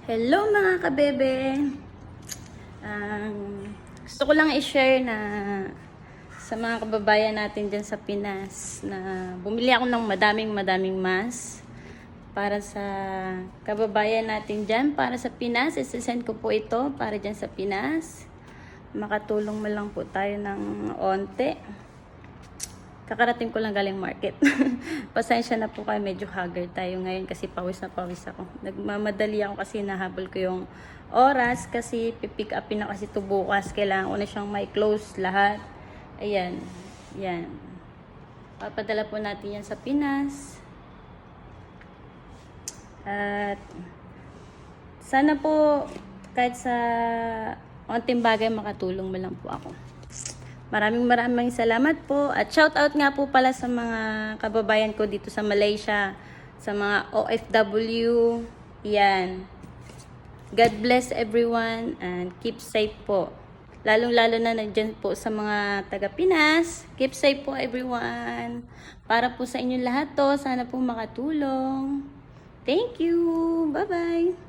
Hello mga kabebe! Gusto ko lang i-share na sa mga kababayan natin dyan sa Pinas na bumili ako ng madaming mask para sa kababayan natin dyan, para sa Pinas. Isasend ko po ito para dyan sa Pinas. Makatulong mo lang po tayo ng onte. Kakarating ko lang galing market. Pasensya na po kayo, medyo haggard tayo ngayon kasi pawis na pawis ako. Nagmamadali ako kasi nahabol ko yung oras kasi pipick upin na kasi ito bukas. Kailangan ko na siyang may close lahat. Ayan. Yan. Papadala po natin yan sa Pinas. At sana po kahit sa onting bagay makatulong mo lang po ako. Maraming salamat po. At shout out nga po pala sa mga kababayan ko dito sa Malaysia, sa mga OFW. Yan. God bless everyone and keep safe po. Lalong-lalo na nandyan po sa mga taga Pinas. Keep safe po everyone. Para po sa inyong lahat to, sana po makatulong. Thank you. Bye-bye.